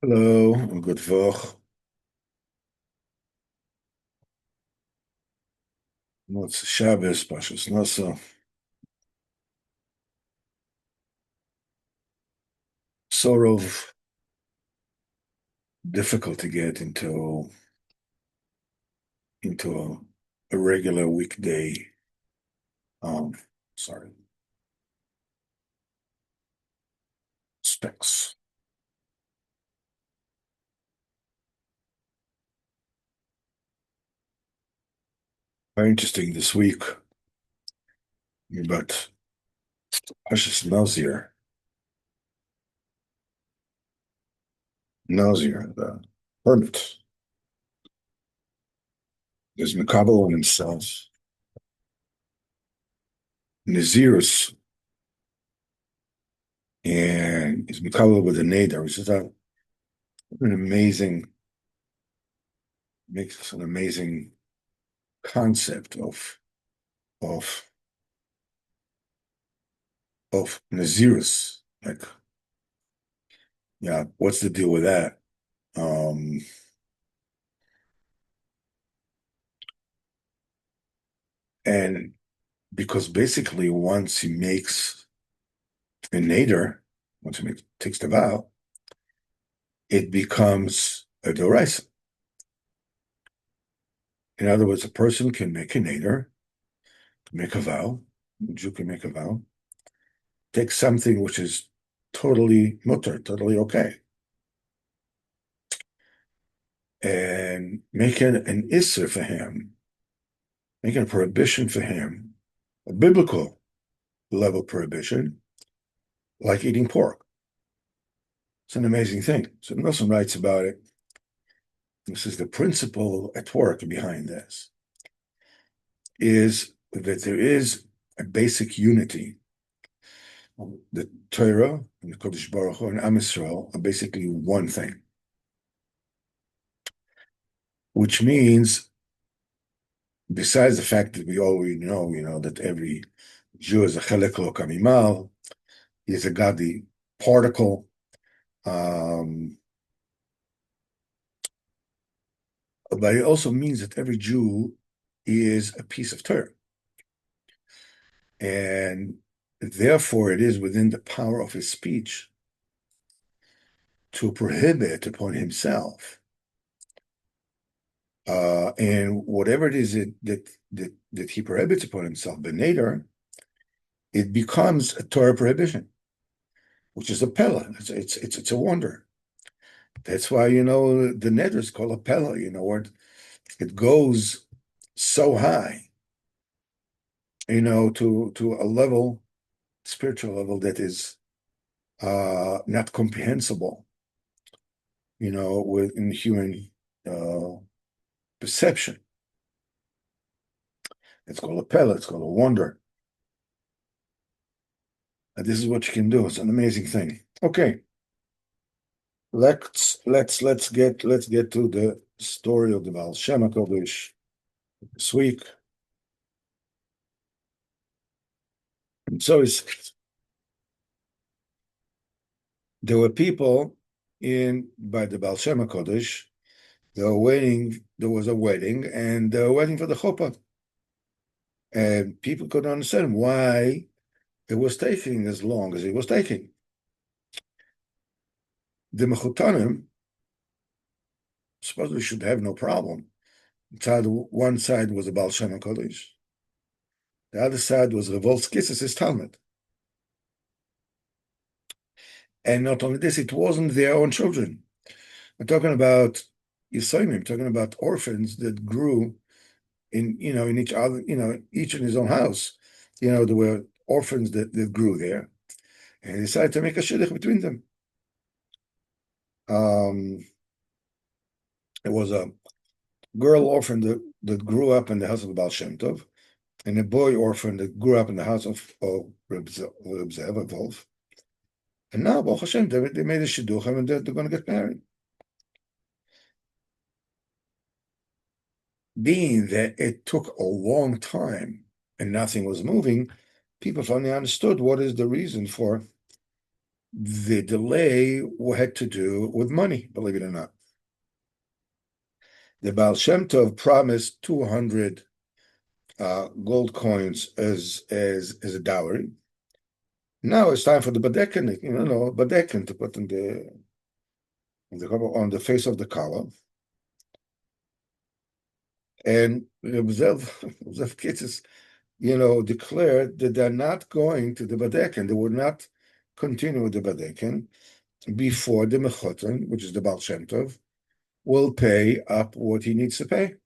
Hello, and good Vach. It's Shabbos, Pashas Nasa. Sort of difficult to get into a regular weekday. Um, sorry, specs. Very interesting this week, but Pashas Nazir, the hermit, is Makabal on himself. Nazirus and is Makabal with a Neder, which is an amazing, makes an amazing concept of Nazirus. Like, yeah, what's the deal with that? Um, and because basically once he makes a nader, takes the vow, it becomes a doraisa. In other words, a person can make a nader, make a vow, a Jew can make a vow, take something which is totally mutter, totally okay, and make an isser for him, make a prohibition for him, a biblical level prohibition, like eating pork. It's an amazing thing. So Nelson writes about it. This is the principle at work behind this, is that there is a basic unity. The Torah and the Kodesh Baruch Hu and Am Yisrael are basically one thing, which means, besides the fact that we already know, that every Jew is a chelek lo kamimal, he is a godly particle. Um, but it also means that every Jew is a piece of Torah. And therefore, it is within the power of his speech to prohibit upon himself. And whatever it is that he prohibits upon himself, benader, it becomes a Torah prohibition, which is a pella. It's a wonder. That's why the neder is called a pella. Where it goes so high, to a level, spiritual level that is not comprehensible, within human uh, perception. It's called a pella. It's called a wonder. And this is what you can do. It's an amazing thing. Okay, let's get to the story of the Baal Shem HaKadosh this week. And so there were people in by the Baal Shem HaKadosh. They were waiting. There was a wedding, and they were waiting for the chuppah. And people couldn't understand why it was taking as long as it was taking. The Mechutanim supposedly should have no problem. One side was the Baal Shem HaKadosh. The other side was Revolskis, his Talmud. And not only this, it wasn't their own children. I'm talking about Yisoimim, talking about orphans that grew in each other, each in his own house. There were orphans that grew there, and he decided to make a shidduch between them. Um, it was a girl orphan that grew up in the house of Baal Shem Tov, and a boy orphan that grew up in the house of Reb Zev Wolf. And now, Baruch Hashem, they made a shidduch, and they're going to get married. Being that it took a long time and nothing was moving, people finally understood what is the reason for the delay had to do with money, believe it or not. The Baal Shem Tov promised 200 gold coins as a dowry. Now it's time for the badekin, badekin to put in on the face of the collar. And Zev Kitzis, declared that they're not going to the badekin. They would not continue with the badekin before the mechotan, which is the Baal Shem Tov, will pay up what he needs to pay.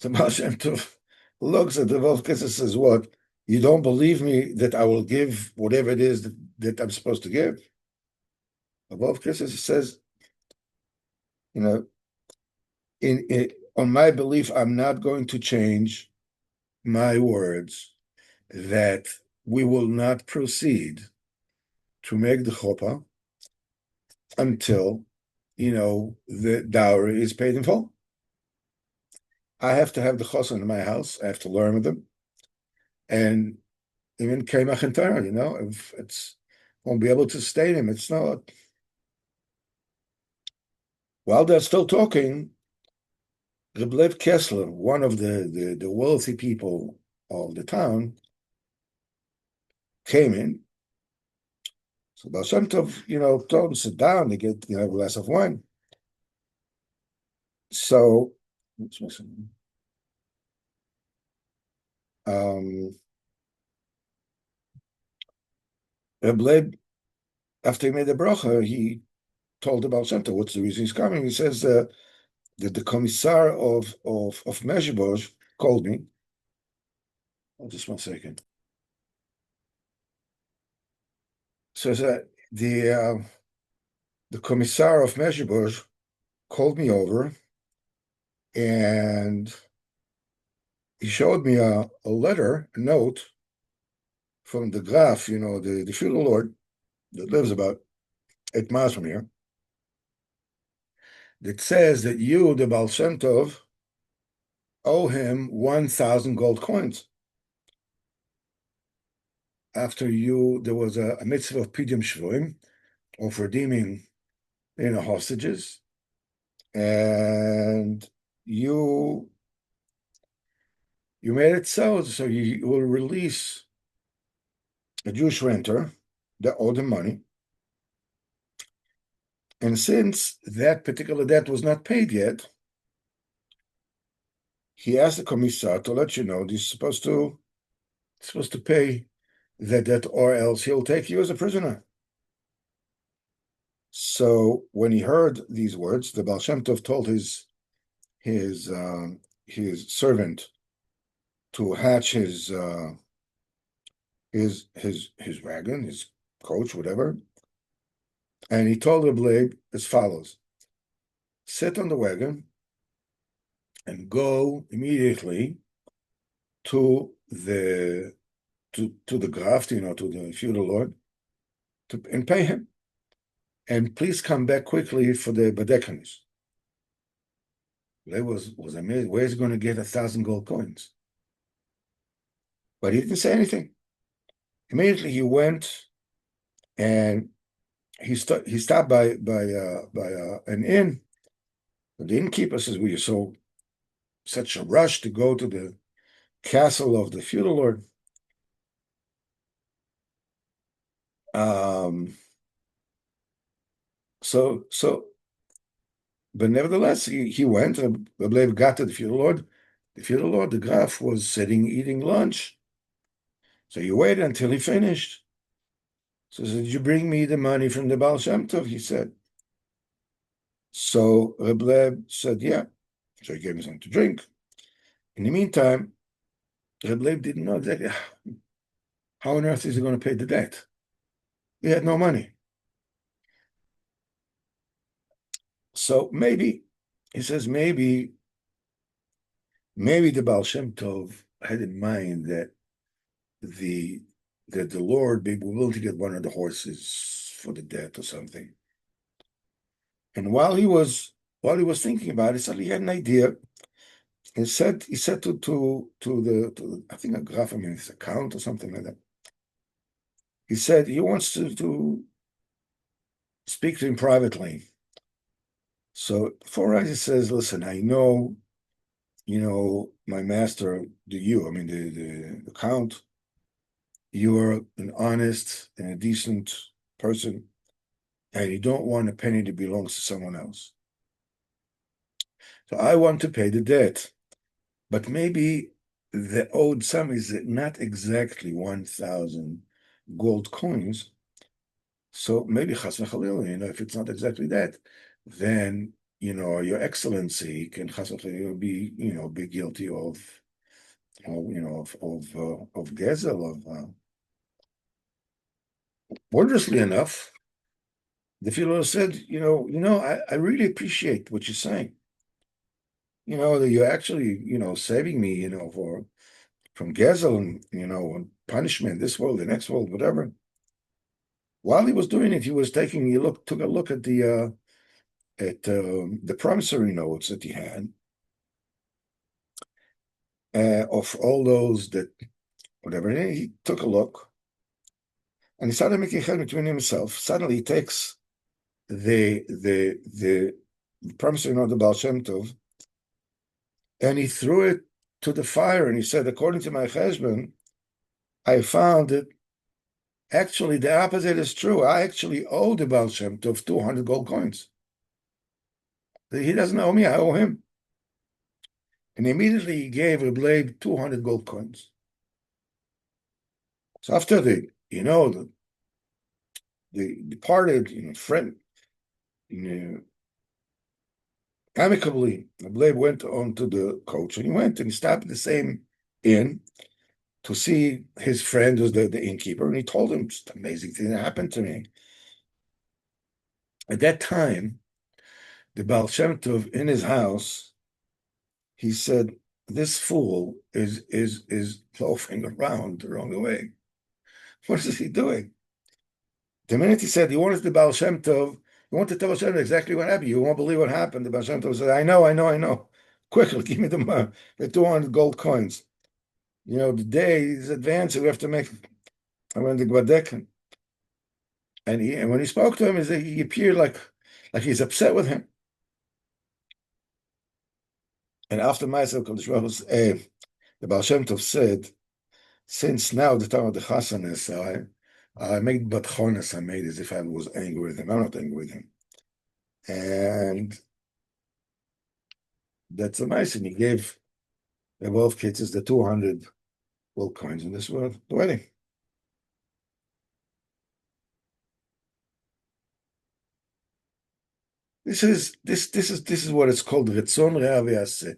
The Baal Shem Tov looks at the Zev Kitzis and says, "What? You don't believe me that I will give whatever it is that I'm supposed to give?" The Zev Kitzis says, on my belief, I'm not going to change my words that we will not proceed to make the chuppah until, the dowry is paid in full. I have to have the chosin in my house. I have to learn with them. And even Kemach and Torah, if it's won't be able to sustain him. It's not. While they're still talking, Reb Lev Kessler, one of the wealthy people of the town, came in. So Baal Shem Tov, told him sit down. They get a glass of wine. So, Reb Lev, after he made the bracha, he told the Baal Shem Tov what's the reason he's coming. He says that the commissar of Mezhibozh called me. Oh, just 1 second. Says that the commissar of Mezhibozh called me over, and he showed me a letter, a note from the Graf, the feudal lord that lives about 8 miles from here, that says that you, the Baal Shem Tov, owe him 1,000 gold coins. After there was a mitzvah of Pidyon Shvuim, of redeeming, hostages, and you made it so you will release a Jewish renter that owed him money. And since that particular debt was not paid yet, he asked the commissar to let you know he's supposed to pay that debt, or else he'll take you as a prisoner. So when he heard these words, the Baal Shem Tov told his servant to hatch his wagon, his coach, whatever, and he told Reb Leib as follows: sit on the wagon and go immediately to the Graf, to the feudal lord, and pay him. And please come back quickly for the Badekanis. They was amazed. Where's he going to get 1,000 gold coins? But he didn't say anything. Immediately he went, and he stopped by an inn. The innkeeper says, "Well, you're such a rush to go to the castle of the feudal lord." But nevertheless, he went, and Reb got to the feudal lord. The feudal lord, the Graf, was sitting eating lunch. So he waited until he finished. So he said, "Did you bring me the money from the Baal Shem Tov?" He said. So Reb said, "Yeah." So he gave him something to drink. In the meantime, Reb didn't know exactly how on earth is he going to pay the debt. He had no money. So he says, maybe the Baal Shem Tov had in mind that the Lord may be willing to get one of the horses for the debt or something. And while he was thinking about it, suddenly he had an idea. He said to the I think a Graf, his account or something like that. he said he wants to speak to him privately. So before he says, listen, I know, my master, I mean, the count, you are an honest and a decent person, and you don't want a penny that belongs to someone else. So I want to pay the debt, but maybe the owed sum is not exactly 1,000 gold coins. So maybe chas v'chalil, if it's not exactly that, then your excellency can chas v'chalil be guilty of gezel, wondrously enough, the fellow said, I really appreciate what you're saying. That you're actually, saving me, from gezel and punishment, this world, the next world, whatever. While he was doing it, took a look at the promissory notes that he had of all those that whatever. And he took a look and he started making cheshbon between himself. Suddenly, he takes the promissory note of Baal Shem Tov and he threw it to the fire. And he said, according to my cheshbon, I found that actually the opposite is true. I actually owe the Baal Shem Tov 200 gold coins. He doesn't owe me, I owe him. And immediately he gave Reb Leib 200 gold coins. So after they departed, friend, amicably, Reb Leib went on to the coach and he went and he stopped at the same inn to see his friend who's the innkeeper, and he told him, it's an amazing thing that happened to me. At that time, the Baal Shem Tov in his house, he said, this fool is loafing around the wrong way. What is he doing? The minute he said he wanted the Baal Shem Tov, he wanted to tell Baal Shem Tov exactly what happened. You won't believe what happened. The Baal Shem Tov said, I know. Quickly, give me the 200 gold coins. The day is advancing, we have to make around the Gwadek. And when he spoke to him, he appeared like he's upset with him. And after myself, the Baal Shem Tov said, since now the time of the Chassan is, I made batchonas, I made as if I was angry with him. I'm not angry with him. And that's amazing. He gave the both kids the 200 gold coins in this wedding. This is what it's called Retzon Re'ah Ve'aseh.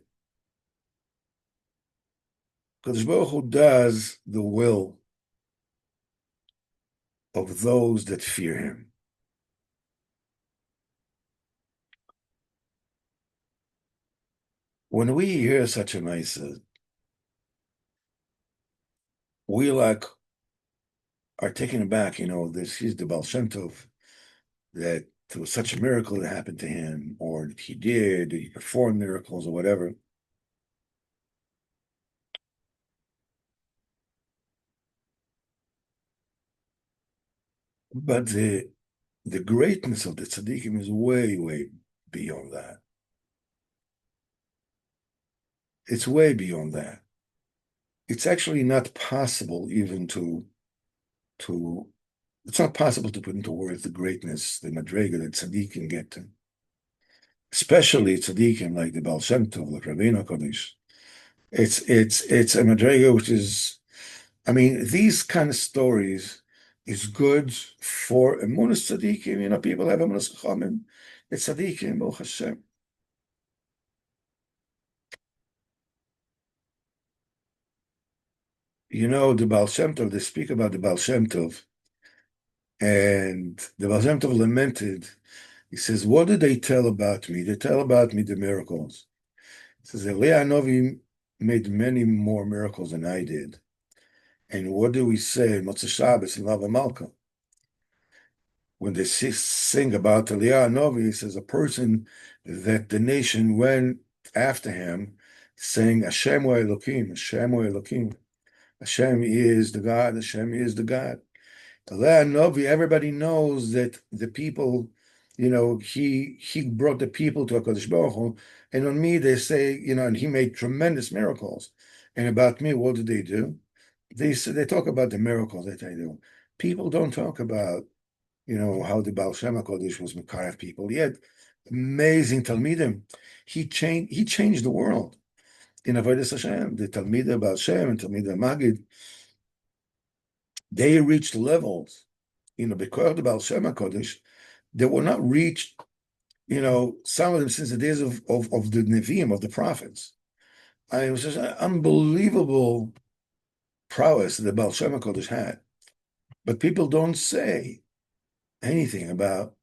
Kadosh Baruch Hu does the will of those that fear him. When we hear such a ma'aseh, we are taken aback. He's the Baal Shem Tov, that there was such a miracle that happened to him, or that he performed miracles, or whatever. But the greatness of the tzaddikim is way, way beyond that. It's way beyond that. It's actually not possible even it's not possible to put into words the greatness, the madrega that tzaddikim get to. Especially tzaddikim like the Baal Shem Tov, like Rabbeinu Kodesh. It's a madrega which is, I mean, these kind of stories is good for emunas tzaddikim. People have emunas chachamim. It's tzaddikim, Baruch Hashem. The Baal Shem Tov, they speak about the Baal Shem Tov, and the Baal Shem Tov lamented. He says, what did they tell about me? They tell about me the miracles. He says, Elia Novi made many more miracles than I did. And what do we say, Motzei Shabbos and Lava Malka? When they sing about Elia Novi, he says, a person that the nation went after him, saying, Hashem wa Elokim, Hashem wa Elokim. Hashem is the God, Hashem is the God. Novi, everybody knows that the people, he brought the people to HaKadosh Baruch Hu, and on me they say, and he made tremendous miracles. And about me, what did they do? They talk about the miracles that I do. People don't talk about, how the Baal Shem HaKadosh was Mekarev people. He had amazing Talmidim. He changed the world in Avodas Hashem. The Talmidim Baal Shem and Talmidim Magid, they reached levels, because the Baal Shem HaKadosh, they were not reached, some of them since the days of the Nevi'im, of the prophets. It was just an unbelievable prowess that the Baal Shem HaKadosh had. But people don't say anything about,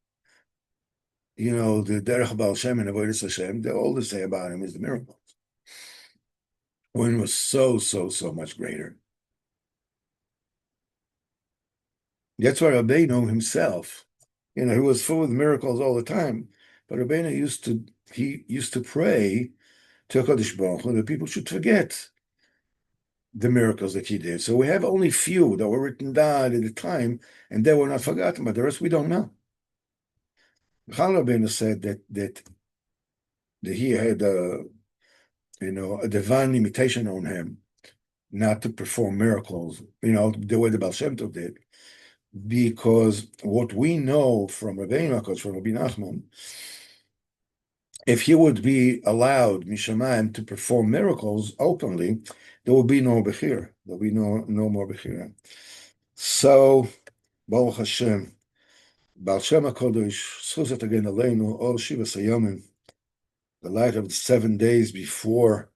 the Derech Baal Shem and Avodas Hashem. All they say about him is the miracles. When it was so, so, so much greater. That's why Rabbeinu himself, he was full of miracles all the time. But Rabbeinu used to pray to HaKadosh Baruch Hu that people should forget the miracles that he did. So we have only few that were written down at the time, and they were not forgotten, but the rest we don't know. Chal Rabbeinu said that he had a divine limitation on him not to perform miracles, the way the Baal Shem Tov did, because what we know from Rabbeinu HaKadosh, from Rabbi Nachman, if he would be allowed, Mishamayim, to perform miracles openly, there will be no Bechira. There will be no more Bechira. So, Baruch Hashem, Baal Shem HaKadosh, Schuzat Again Aleinu, Ol Shiva Sayomim, the light of the 7 days before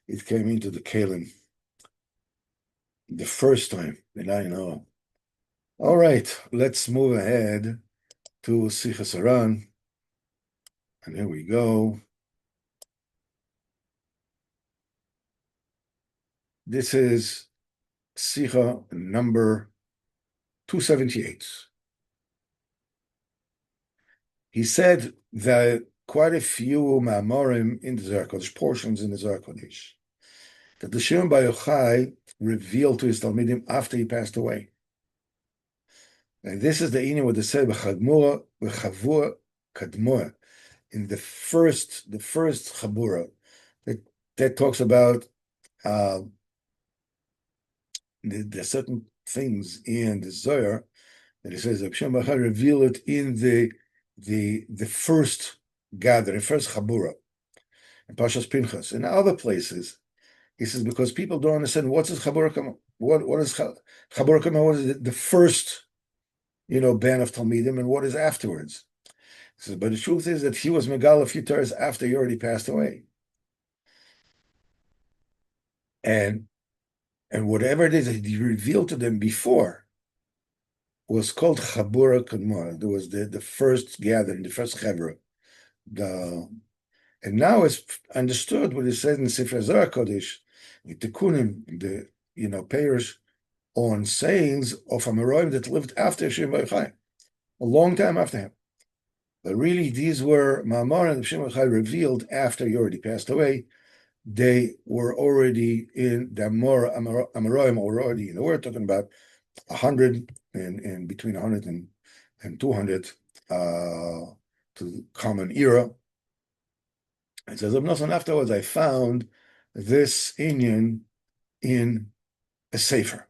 it came into the Kalim. The first time that I know. All right, let's move ahead to Sichos Haran. And here we go. This is Sicha number 278. He said that quite a few Ma'amorim in the Zohar Kodesh, portions in the Zohar Kodesh, that the Shem Bar Yochai revealed to his Talmidim after he passed away. And this is the inyan what they said b'chagmura b'chavua kadmua, in the first chabura that talks about the certain things in the Zohar that he says that Shem Bar Yochai revealed it in the first gathering, first chabura, in Parshas Pinchas. In other places, he says because people don't understand what's this chabura kama. What is chabura kama? What is the first ban of Talmidim, and what is afterwards? He says, but the truth is that he was Megal a few years after he already passed away. And whatever it is that he revealed to them before was called Chabura Kadmor. There was the first gathering, the first Chabura. And now it's understood what it says in Sefer Zohar Kodesh, the Tikkunim, the payers on sayings of Amoraim that lived after Shem Bar Yochai, a long time after him. But really, these were Ma'amorim that Shem Bar Yochai revealed after he already passed away. They were already in the Amoraim already. And we're talking about 100 and between 100 and 200 to the Common Era. It says, afterwards, I found this inyan in a sefer.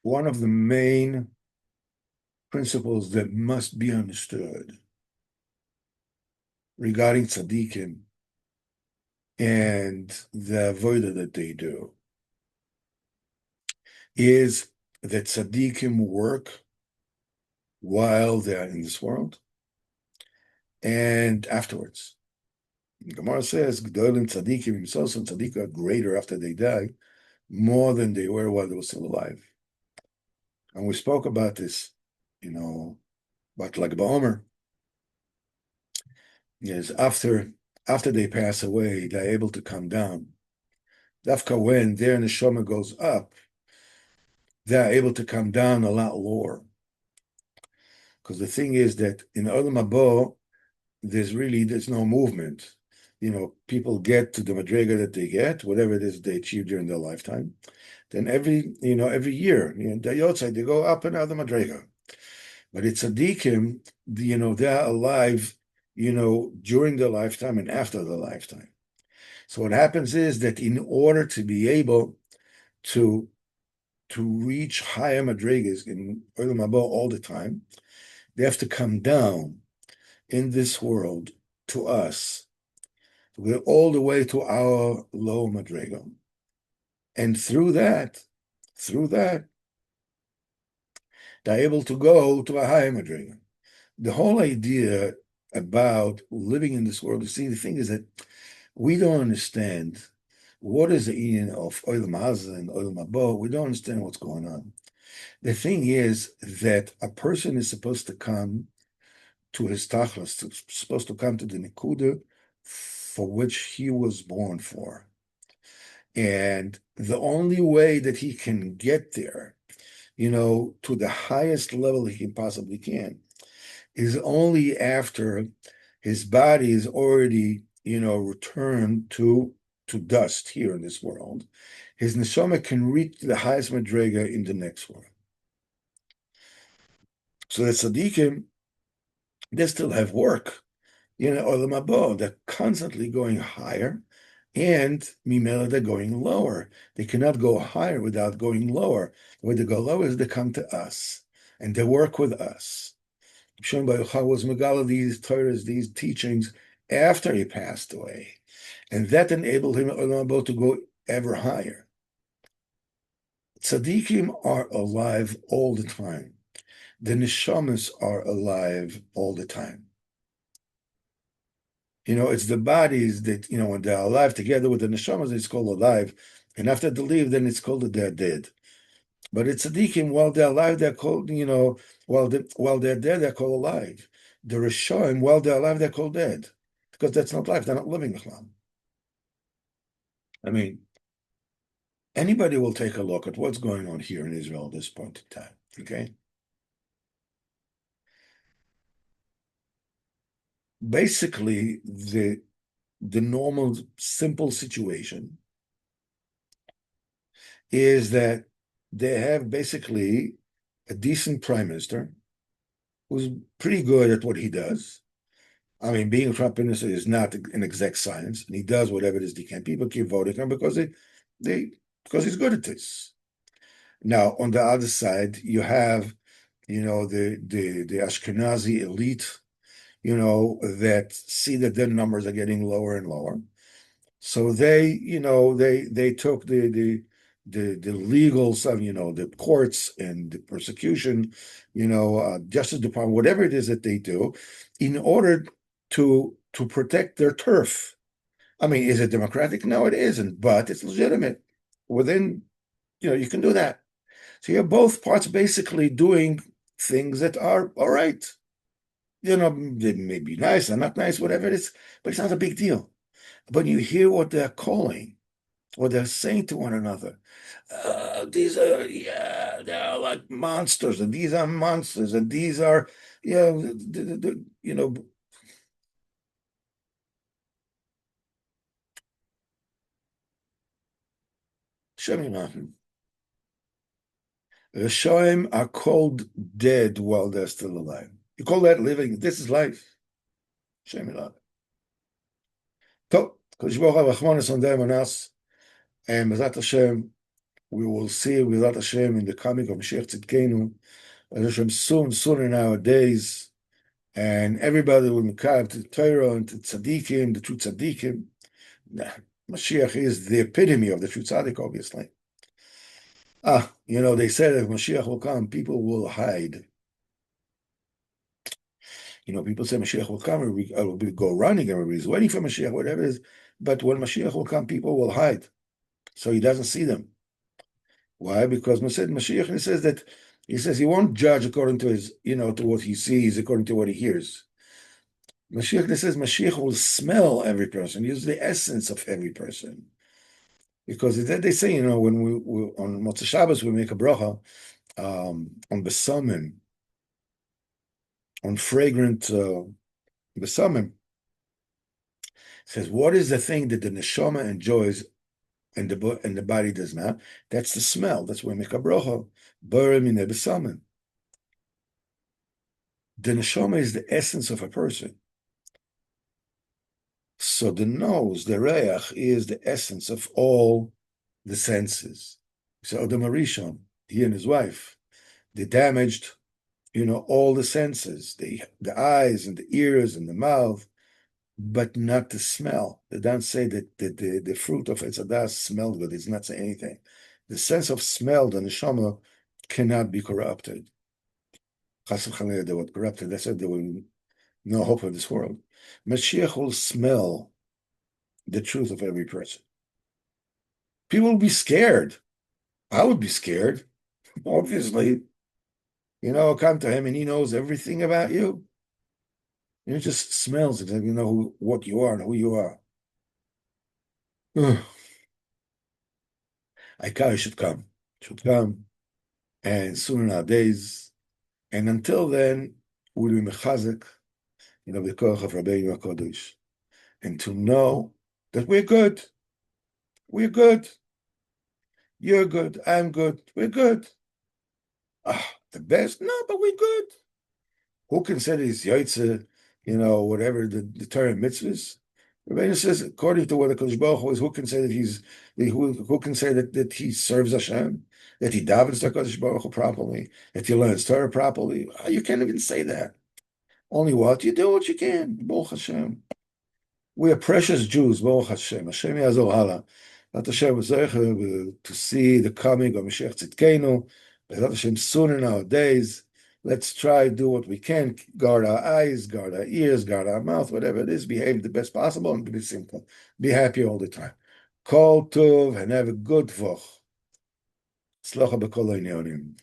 One of the main principles that must be understood regarding tzaddikim and the avodah that they do is that tzaddikim work while they are in this world and afterwards. The Gemara says, G'dolim tzaddikim himself and tzaddikim are greater after they die, more than they were while they were still alive. And we spoke about this, about Lag BaOmer. Yes, after they pass away, they're able to come down. Dafka, when their neshama goes up, they're able to come down a lot lower. Because the thing is that in Olam Haba, there's no movement. people get to the madrega that they get, whatever it is they achieve during their lifetime, then every year, the yotzai, they go up another madrega. But it's tzaddikim, they're alive, during their lifetime and after their lifetime. So what happens is that in order to be able to reach higher madrigas in Olam Haba all the time, they have to come down in this world to us. We're all the way to our low madriga. And through that, they're able to go to a higher madriga. The whole idea about living in this world, you see, the thing is that we don't understand what is the meaning of Olam Hazeh and Olam Haba. We don't understand what's going on. The thing is that a person is supposed to come to his tachlis, supposed to come to the nekuda for which he was born for. And the only way that he can get there, to the highest level he possibly can, is only after his body is already, returned to dust here in this world. His neshama can reach the highest madrega in the next world. So the tzaddikim, they still have work, Olam Haba. They're constantly going higher, and mimela, they're going lower. They cannot go higher without going lower. The way they go lower is they come to us, and they work with us. Shem was megala these Torahs, these teachings after he passed away, and that enabled him Olam Haba to go ever higher. Tzaddikim are alive all the time. The neshamas are alive all the time. It's the bodies that, when they're alive together with the neshamas, it's called alive. And after they leave, then it's called that they're dead. But it's tzaddikim, while they're alive, they're called, while they're dead, they're called alive. The Rishonim, while they're alive, they're called dead. Because that's not life, they're not living Islam. I mean, anybody will take a look at what's going on here in Israel at this point in time, okay? Basically, the normal, simple situation is that they have basically a decent prime minister who's pretty good at what he does. I mean, being a prime minister is not an exact science, and he does whatever it is he can. People keep voting him because because he's good at this. Now, on the other side, you have, the Ashkenazi elite, that see that their numbers are getting lower and lower. So they took the legal stuff, the courts and the persecution, Justice Department, whatever it is that they do, in order to protect their turf. I mean, is it democratic? No, it isn't, but it's legitimate. Within, you can do that. So you have both parts basically doing things that are all right. They may be nice or not nice, whatever it is, but it's not a big deal. But you hear what they're calling, what they're saying to one another. These are, they're like monsters, and these are monsters, and these are, Shem. The Shoim are called dead while they're still alive. You call that living? This is life. Shem. So, Kodesh Baruch Hu Rachmanis on them on us, and Bezat Hashem, we will see Bezat Hashem in the coming of Mashiach Tzidkenu, Bezat Hashem soon in our days, and everybody will mekab to Torah and to Tzaddikim, the true Tzaddikim. Mashiach is the epitome of the true Tzaddik, obviously. They said if Mashiach will come, people will hide. People say Mashiach will come, or we go running, everybody's waiting for Mashiach, whatever it is. But when Mashiach will come, people will hide. So he doesn't see them. Why? Because Mashiach, he says he won't judge according to his, to what he sees, according to what he hears. Mashiach says Mashiach will smell every person, use the essence of every person. Because they say, when we on Motzei Shabbos, we make a bracha on besamim, on fragrant besamim. says, what is the thing that the neshama enjoys and the body does not? That's the smell. That's why mekabrocha borim in besamen. The neshama is the essence of a person. So the nose, the reach, is the essence of all the senses. So Adam Arishon, he and his wife, they damaged, all the senses, the eyes and the ears and the mouth, but not the smell. They don't say that the fruit of Etz Hadas smelled good. It's not saying anything. The sense of smell, the neshama, cannot be corrupted. Chas v'chalei, they were corrupted. That's why there will no hope of this world. Mashiach will smell the truth of every person. People will be scared. I would be scared, obviously. Come to him and he knows everything about you. It just smells it, and you know what you are and who you are. I should come, and soon nowadays, and until then, we'll be mechazek, the koach of Rabbeinu HaKodesh, and to know that we're good. We're good. You're good. I'm good. We're good. The best? No, but we're good. Who can say that he's yaitze, whatever the Torah mitzvahs? Rabbeinu says, according to what the Kodesh Baruch Hu is, who can say who can say that he serves Hashem, that he davens to Kodesh Baruch Hu properly, that he learns Torah properly? You can't even say that. Only what? You do what you can. Baruch Hashem. We are precious Jews, Baruch Hashem. Hashem Yazor Hala. That Hashem was to see the coming of Mashiach Tzidkenu. That Hashem sooner nowadays. Let's try to do what we can, guard our eyes, guard our ears, guard our mouth, whatever it is, behave the best possible and be simple. Be happy all the time. Kol tov and have a good voch. Slacha b'kol ha'inyonim.